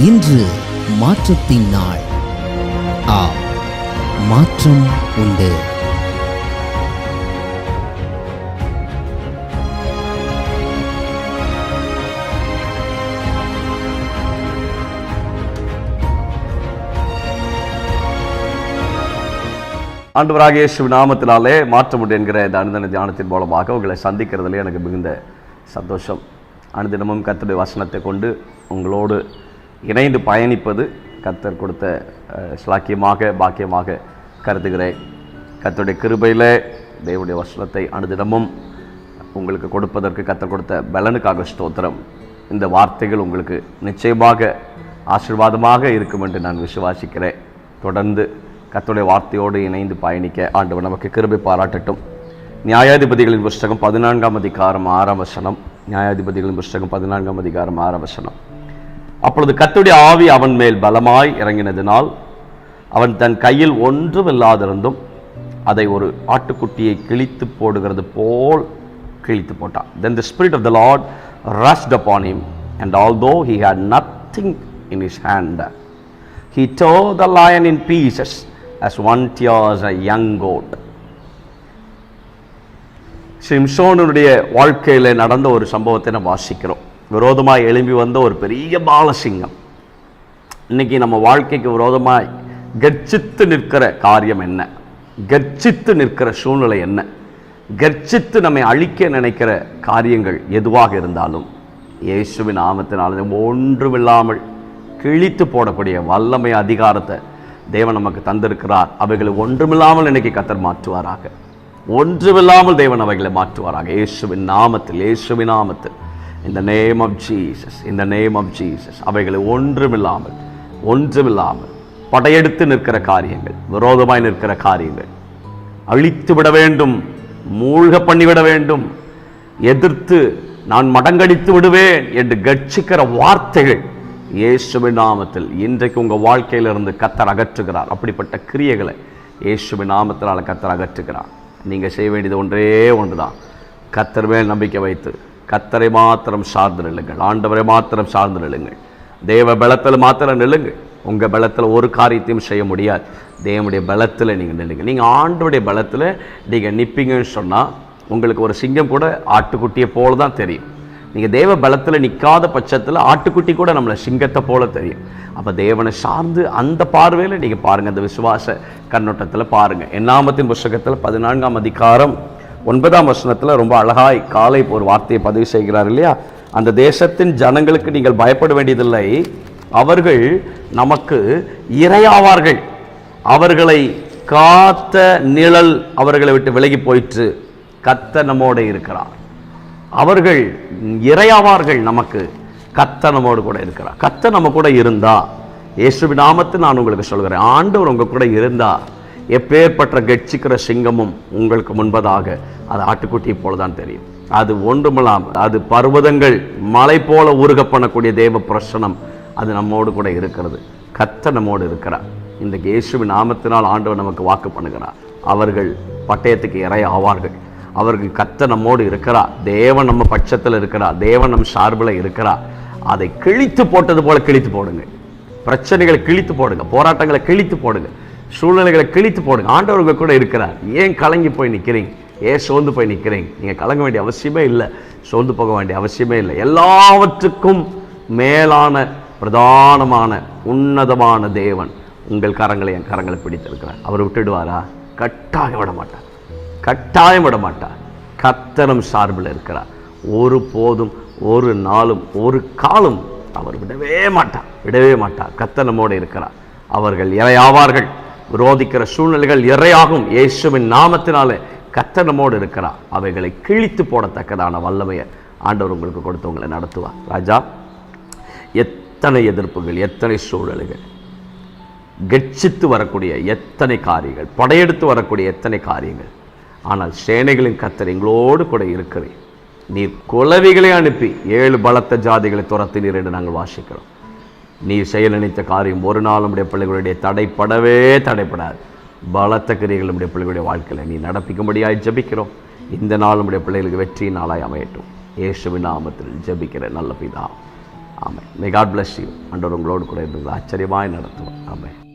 இன்று மாற்றத்தின் நாள். மாற்றம் உண்டு. ஆண்டவராகிய இயேசுவின் நாமத்தினாலே மாற்றம் உண்டு என்கிற இந்த அனுதின தியானத்தின் மூலமாக உங்களை சந்திக்கிறதுல எனக்கு மிகுந்த சந்தோஷம். அனுதினமும் கர்த்தருடைய வசனத்தை கொண்டு உங்களோடு இணைந்து பயணிப்பது கர்த்தர் கொடுத்த ஸ்லாக்கியமாக பாக்கியமாக கருதுகிறேன். கர்த்தருடைய கிருபையில் தேவனுடைய வசனத்தை அனுதினமும் உங்களுக்கு கொடுப்பதற்கு கர்த்தர் கொடுத்த பலனுக்காக ஸ்தோத்திரம். இந்த வார்த்தைகள் உங்களுக்கு நிச்சயமாக ஆசீர்வாதமாக இருக்கும் என்று நான் விசுவாசிக்கிறேன். தொடர்ந்து கர்த்தருடைய வார்த்தையோடு இணைந்து பயணிக்க ஆண்டவர் நமக்கு கிருபை பாராட்டட்டும். நியாயாதிபதிகளின் புஸ்தகம் 14ஆம் அதிகாரம் 6ஆம் வசனம். நியாயாதிபதிகளின் புஸ்தகம் 14ஆம் அதிகாரம் 6ஆம் வசனம். அப்பொழுது கர்த்தருடைய ஆவி அவன் மேல் பலமாய் இறங்கினதினால் அவன் தன் கையில் ஒன்றுமில்லாதிருந்தும் அதை ஒரு ஆட்டுக்குட்டியை கிழித்து போடுகிறது போல் கிழித்து போட்டான். Then the spirit of the Lord rushed upon him, and although he had nothing in his hand, he tore the lion in pieces as one tears a young goat. சிம்சோனுடைய வாழ்க்கையில் நடந்த ஒரு சம்பவத்தை நம்ம வாசிக்கிறோம். விரோதமாய் எழும்பி வந்த ஒரு பெரிய பாலசிங்கம் இன்னைக்கு நம்ம வாழ்க்கைக்கு விரோதமாய் கர்ஜித்து நிற்கிற காரியம் என்ன? கர்ஜித்து நிற்கிற சூழ்நிலை என்ன? கர்ஜித்து நம்மை அழிக்க நினைக்கிற காரியங்கள் எதுவாக இருந்தாலும் இயேசுவின் நாமத்தினால ஒன்றுமில்லாமல் கிழித்து போடக்கூடிய வல்லமை அதிகாரத்தை தேவன் நமக்கு தந்திருக்கிறார். அவைகளை ஒன்றுமில்லாமல் இன்னைக்கு கர்த்தர் மாற்றுவாராக. ஒன்றுமில்லாமல் தேவன் அவைகளை மாற்றுவாராக. இயேசுவின் நாமத்தில், இயேசுவின் நாமத்தில், in the name of Jesus, in the name of Jesus. அவைகளை ஒன்றுமில்லாமல் படையெடுத்து நிற்கிற காரியங்கள், விரோதமாய் நிற்கிற காரியங்கள் அழித்து விட வேண்டும், மூழ்க பண்ணிவிட வேண்டும், எதிர்த்து நான் மடங்கடித்து விடுவேன் என்று கர்ஜிக்கிற வார்த்தைகள் இயேசுவின் நாமத்தில் இன்றைக்கு உங்கள் வாழ்க்கையிலிருந்து கர்த்தர் அகற்றுகிறார். அப்படிப்பட்ட கிரியைகளை இயேசுவின் நாமத்தினால் கர்த்தர் அகற்றுகிறார். நீங்கள் செய்ய வேண்டியது ஒன்றே ஒன்றுதான். கர்த்தர் மேல் நம்பிக்கை வைத்து கர்த்தரை மாத்திரம் சார்ந்து நில்லுங்கள். ஆண்டவரை மாத்திரம் சார்ந்து நில்லுங்கள். தேவ பலத்தில் மாத்திரம் நில்லுங்கள். உங்கள் பலத்தில் ஒரு காரியத்தையும் செய்ய முடியாது. தேவனுடைய பலத்தில் நீங்கள் நில்லுங்க. நீங்கள் ஆண்டவருடைய பலத்தில் நீங்கள் நிற்பீங்கன்னு சொன்னால் உங்களுக்கு ஒரு சிங்கம் கூட ஆட்டுக்குட்டியை போல தான் தெரியும். நீங்கள் தேவ பலத்தில் நிற்காத பட்சத்தில் ஆட்டுக்குட்டி கூட நம்மளை சிங்கத்தை போல தெரியும். அப்போ தேவனை சார்ந்து அந்த பார்வையில் நீங்கள் பாருங்கள், அந்த விசுவாச கண்ணோட்டத்தில் பாருங்கள். என்னாமத்தின் புஸ்தகத்தில் 14ஆம் அதிகாரம் 9ஆம் வசனத்தில் ரொம்ப அழகாய் காலை ஒரு வார்த்தையை பதிவு செய்கிறார் இல்லையா? அந்த தேசத்தின் ஜனங்களுக்கு நீங்கள் பயப்பட வேண்டியதில்லை, அவர்கள் நமக்கு இரையாவார்கள், அவர்களை காத்த நிழல் அவர்களை விட்டு விலகி போயிற்று, கர்த்தர் நம்மோடு இருக்கிறார். அவர்கள் இரையாவார்கள், நமக்கு கர்த்தர் நம்மோடு கூட இருக்கிறார். கர்த்தர் நம்ம கூட இருந்தா, இயேசுவின் நாமத்தில் நான் உங்களுக்கு சொல்கிறேன், ஆண்டவர் உங்க கூட இருந்தா எப்பேற்பட்ட கட்சிக்கிற சிங்கமும் உங்களுக்கு முன்பதாக அது ஆட்டுக்குட்டியை போலதான் தெரியும். அது ஒன்றுமில்லாமல் அது பர்வதங்கள் மலை போல உருக பண்ணக்கூடிய தேவ பிரசனம் அது நம்மோடு கூட இருக்கிறது. கர்த்தர் நம்மோடு இருக்கிறார். இந்த இயேசுவின் நாமத்தினால் ஆண்டவர் நமக்கு வாக்கு பண்ணுகிறார். அவர்கள் பட்டயத்துக்கு இறை ஆவார்கள். அவர்கள் கர்த்தர் நம்மோடு இருக்கிறார். தேவன் நம்ம பட்சத்தில் இருக்கிறார். தேவன் நம் சார்பில் இருக்கிறார். அதை கிழித்து போட்டது போல கிழித்து போடுங்க. பிரச்சனைகளை கிழித்து போடுங்க. போராட்டங்களை கிழித்து போடுங்க. சூழ்நிலைகளை கிழித்து போடுங்க. ஆண்டவர் உங்க கூட இருக்கிறார். ஏன் கலங்கி போய் நிற்கிறீங்க? ஏன் சோர்ந்து போய் நிற்கிறீங்க? நீங்கள் கலங்க வேண்டிய அவசியமே இல்லை. சோர்ந்து போக வேண்டிய அவசியமே இல்லை. எல்லாவற்றுக்கும் மேலான பிரதானமான உன்னதமான தேவன் உங்கள் கரங்களை என் கரங்களை பிடித்திருக்கிறார். அவர் விட்டுடுவாரா? கட்டாயம் விட மாட்டார். கட்டாயம் விட மாட்டார். கர்த்தரும் சார்பில் இருக்கிறார். ஒரு போதும் ஒரு நாளும் ஒரு காலம் அவர் விடவே மாட்டார். கர்த்தர் நம்மோடு இருக்கிறார். அவர்கள் இரையாவார்கள். விரோதிக்கிற சூழ்நிலைகள் இரையாகும். இயேசுவின் நாமத்தினாலே கர்த்தர் நம்மோடு இருக்கிறார். அவைகளை கிழித்து போடத்தக்கதான வல்லமையை ஆண்டவர் உங்களுக்கு கொடுத்து உங்களை நடத்துவார். ராஜா, எத்தனை எதிர்ப்புகள், எத்தனை சூழ்நிலைகள், கட்சித்து வரக்கூடிய எத்தனை காரியங்கள், படையெடுத்து வரக்கூடிய எத்தனை காரியங்கள், ஆனால் சேனைகளின் கர்த்தர் எங்களோடு கூட இருக்கிறேன். நீர் குளவிகளை அனுப்பி 7 பலத்த ஜாதிகளை துரத்தினீர் என்று நாங்கள் வாசிக்கிறோம். நீர் செய்ய நினைத்த காரியம் ஒரு நாள் நம்முடைய பிள்ளைகளுடைய தடைப்படாது. பலத்த கிரியைகள் நம்முடைய பிள்ளைகளுடைய வாழ்க்கையில் நீ நடப்பிக்கும்படியாய் ஜெபிக்கிறோம். இந்த நாள் நம்முடைய பிள்ளைகளுக்கு வெற்றி நாளாய் அமையட்டும். இயேசுவின் நாமத்தில் ஜெபிக்கிற நல்ல பிதா, ஆமென். May God bless you. ஆண்டவர் உங்களோடு கூட இருந்து ஆச்சரியமாய் நடத்துவார். ஆமென்.